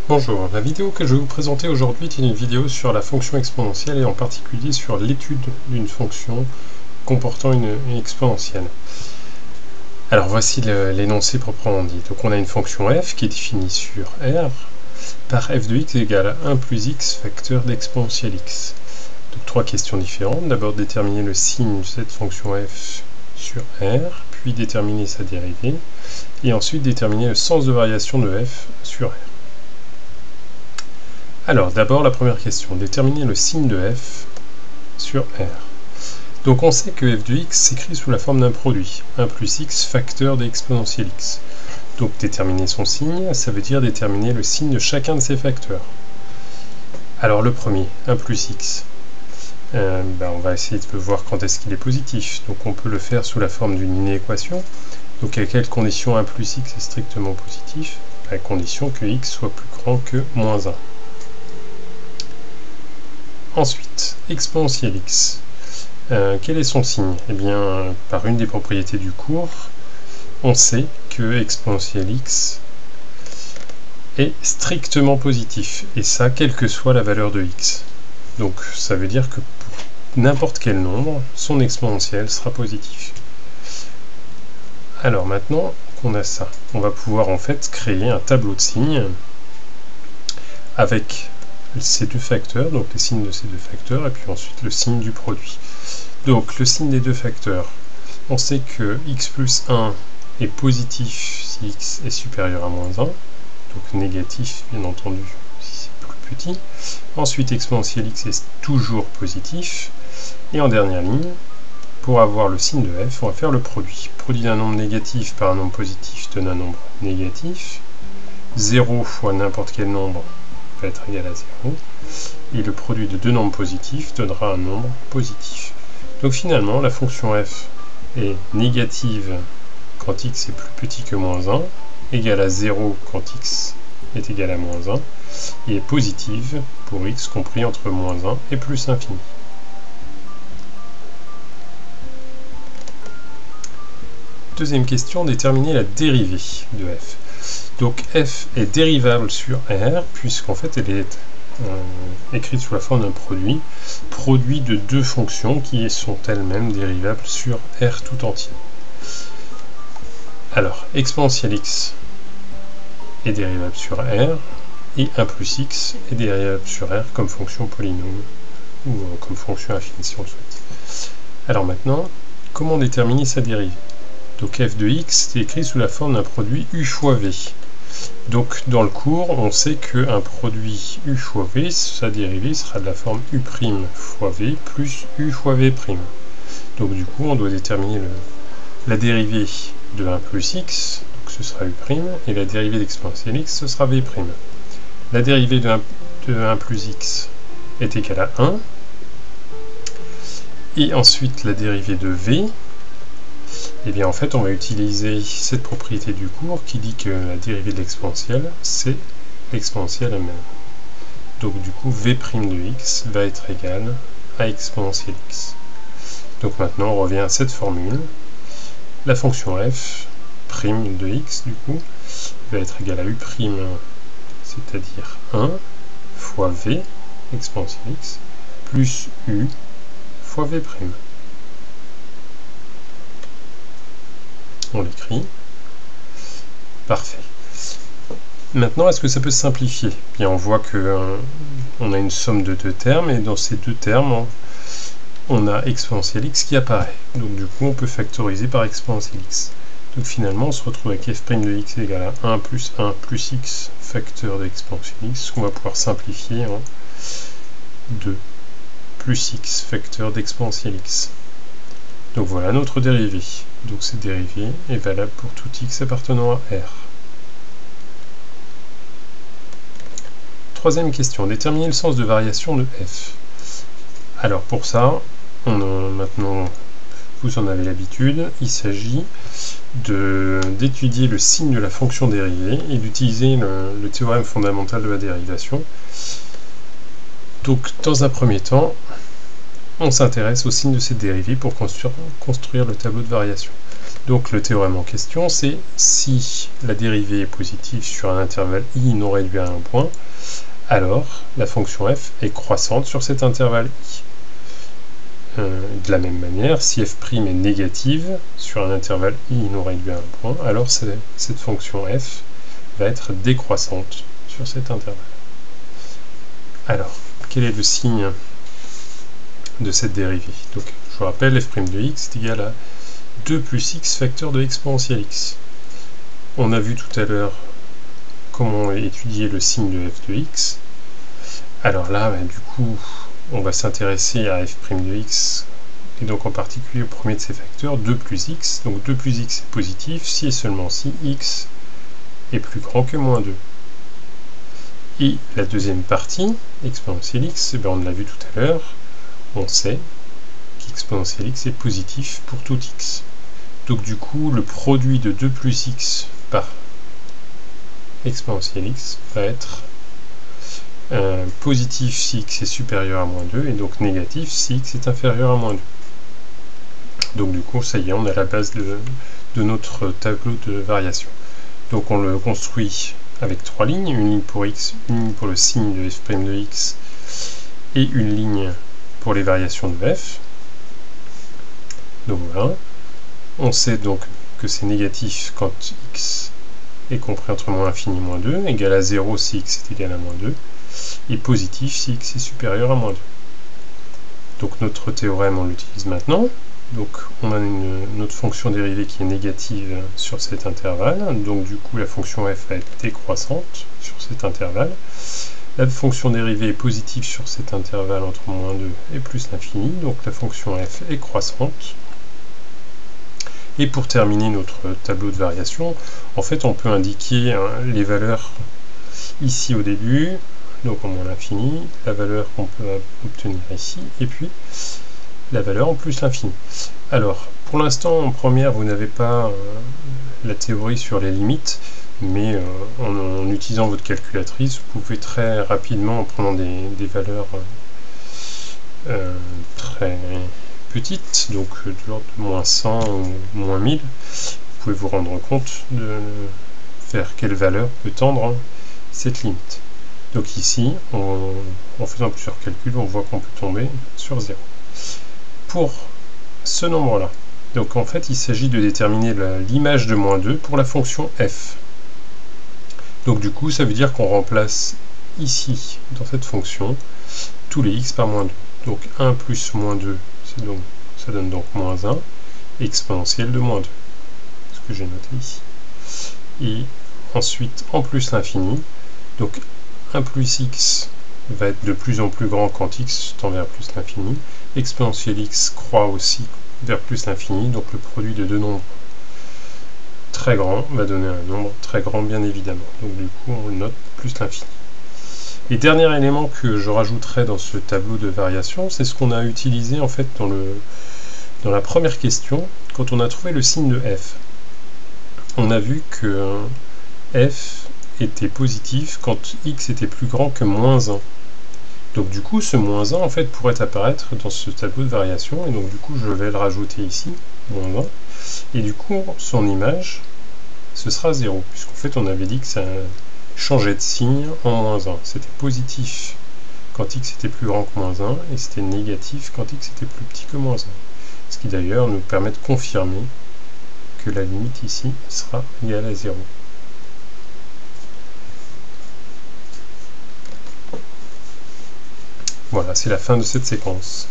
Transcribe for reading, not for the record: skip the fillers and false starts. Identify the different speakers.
Speaker 1: Bonjour, la vidéo que je vais vous présenter aujourd'hui est une vidéo sur la fonction exponentielle et en particulier sur l'étude d'une fonction comportant une exponentielle. Alors voici l'énoncé proprement dit. Donc on a une fonction f qui est définie sur R par f de x égale à 1 plus x facteur d'exponentielle x. Donc trois questions différentes. D'abord déterminer le signe de cette fonction f sur R, puis déterminer sa dérivée, et ensuite déterminer le sens de variation de f sur R. Alors, d'abord la première question, déterminer le signe de f sur R. Donc on sait que f de x s'écrit sous la forme d'un produit, 1 plus x facteur d'exponentielle x. Donc déterminer son signe, ça veut dire déterminer le signe de chacun de ces facteurs. Alors le premier, 1 plus x, on va essayer de voir quand est-ce qu'il est positif. Donc on peut le faire sous la forme d'une inéquation. Donc à quelle condition 1 plus x est strictement positif? À condition que x soit plus grand que moins 1. Ensuite, exponentielle x. Quel est son signe? Eh bien, par une des propriétés du cours, on sait que exponentielle x est strictement positif, et ça, quelle que soit la valeur de x. Donc, ça veut dire que pour n'importe quel nombre, son exponentielle sera positif. Alors maintenant qu'on a ça, on va pouvoir en fait créer un tableau de signes avec ces deux facteurs, donc les signes de ces deux facteurs, et puis ensuite le signe du produit. Donc le signe des deux facteurs, on sait que x plus 1 est positif si x est supérieur à moins 1, donc négatif bien entendu si c'est plus petit. Ensuite exponentielle x est toujours positif, et en dernière ligne, pour avoir le signe de f, on va faire le produit. Produit d'un nombre négatif par un nombre positif donne un nombre négatif, 0 fois n'importe quel nombre va être égal à 0, et le produit de deux nombres positifs donnera un nombre positif. Donc finalement, la fonction f est négative quand x est plus petit que moins 1, égale à 0 quand x est égal à moins 1, et est positive pour x compris entre moins 1 et plus infini. Deuxième question, déterminer la dérivée de f. Donc f est dérivable sur R, puisqu'en fait elle est écrite sous la forme d'un produit de deux fonctions qui sont elles-mêmes dérivables sur R tout entier. Alors, exponentielle x est dérivable sur R, et 1 plus x est dérivable sur R comme fonction polynôme, ou comme fonction infinie si on le souhaite. Alors maintenant, comment déterminer sa dérivée? Donc f de x est écrit sous la forme d'un produit u fois v. Donc dans le cours, on sait qu'un produit u fois v, sa dérivée sera de la forme u' fois v plus u fois v'. Donc du coup, on doit déterminer la dérivée de 1 plus x, donc ce sera u', et la dérivée d'exponentielle x, ce sera v'. La dérivée de 1 plus x est égale à 1, et ensuite la dérivée de v, et bien en fait on va utiliser cette propriété du cours qui dit que la dérivée de l'exponentielle c'est l'exponentielle elle-même. Donc du coup v' de x va être égal à exponentielle x. Donc maintenant on revient à cette formule. La fonction f' de x du coup va être égale à u', c'est-à-dire 1 fois v exponentielle x plus u fois v'. On l'écrit. Parfait. Maintenant, est-ce que ça peut se simplifier? Bien, on voit que on a une somme de deux termes, et dans ces deux termes, on a exponentielle x qui apparaît. Donc du coup, on peut factoriser par exponentielle x. Donc finalement, on se retrouve avec f' de x égale à 1 plus x facteur d'exponentielle x, qu'on va pouvoir simplifier en 2 plus x facteur d'exponentielle x. Donc voilà notre dérivée. Donc cette dérivée est valable pour tout x appartenant à R. Troisième question, déterminer le sens de variation de f. Alors pour ça, maintenant vous en avez l'habitude, il s'agit d'étudier le signe de la fonction dérivée et d'utiliser le théorème fondamental de la dérivation. Donc dans un premier temps, on s'intéresse au signe de cette dérivée pour construire le tableau de variation. Donc le théorème en question, c'est si la dérivée est positive sur un intervalle i non réduit à un point, alors la fonction f est croissante sur cet intervalle i. De la même manière, si f' est négative sur un intervalle i non réduit à un point, alors cette fonction f va être décroissante sur cet intervalle. Alors, quel est le signe de cette dérivée? Donc, je vous rappelle, f' de x est égal à 2 plus x facteur de exponentielle x. On a vu tout à l'heure comment étudier le signe de f de x. Alors là, du coup, on va s'intéresser à f' de x, et donc en particulier au premier de ces facteurs, 2 plus x. Donc 2 plus x est positif si et seulement si x est plus grand que moins 2. Et la deuxième partie, exponentielle x, on l'a vu tout à l'heure, on sait qu'exponentielle x est positif pour tout x. Donc du coup, le produit de 2 plus x par exponentielle x va être positif si x est supérieur à moins 2, et donc négatif si x est inférieur à moins 2. Donc du coup, ça y est, on a la base de notre tableau de variation. Donc on le construit avec 3 lignes, une ligne pour x, une ligne pour le signe de f' de x, et une ligne pour les variations de f. Donc voilà. On sait donc que c'est négatif quand x est compris entre moins infini et moins 2, égal à 0 si x est égal à moins 2, et positif si x est supérieur à moins 2. Donc notre théorème, on l'utilise maintenant. Donc on a notre fonction dérivée qui est négative sur cet intervalle, donc du coup la fonction f va être décroissante sur cet intervalle. La fonction dérivée est positive sur cet intervalle entre moins 2 et plus l'infini, donc la fonction f est croissante. Et pour terminer notre tableau de variation, en fait on peut indiquer les valeurs ici au début, donc en moins l'infini, la valeur qu'on peut obtenir ici, et puis la valeur en plus l'infini. Alors, pour l'instant, en première, vous n'avez pas la théorie sur les limites, mais en utilisant votre calculatrice, vous pouvez très rapidement, en prenant des valeurs très petites, donc de l'ordre de moins 100 ou moins 1000, vous pouvez vous rendre compte de vers quelle valeur peut tendre cette limite. Donc ici, en faisant plusieurs calculs, on voit qu'on peut tomber sur 0. Pour ce nombre-là, donc en fait, il s'agit de déterminer l'image de moins 2 pour la fonction f. Donc du coup, ça veut dire qu'on remplace ici, dans cette fonction, tous les x par moins 2. Donc 1 plus moins 2, ça donne donc moins 1, exponentielle de moins 2, ce que j'ai noté ici. Et ensuite, en plus l'infini, donc 1 plus x va être de plus en plus grand quand x tend vers plus l'infini. Exponentielle x croît aussi vers plus l'infini, donc le produit de deux nombres très grands va donner un nombre très grand bien évidemment. Donc du coup on note plus l'infini. Et dernier élément que je rajouterai dans ce tableau de variation, c'est ce qu'on a utilisé en fait dans la première question, quand on a trouvé le signe de f. On a vu que f était positif quand x était plus grand que moins 1. Donc du coup, ce moins 1 en fait pourrait apparaître dans ce tableau de variation, et donc du coup je vais le rajouter ici, moins 1, et du coup son image, ce sera 0, puisqu'en fait on avait dit que ça changeait de signe en moins 1. C'était positif quand x était plus grand que moins 1, et c'était négatif quand x était plus petit que moins 1. Ce qui d'ailleurs nous permet de confirmer que la limite ici sera égale à 0. Voilà, c'est la fin de cette séquence.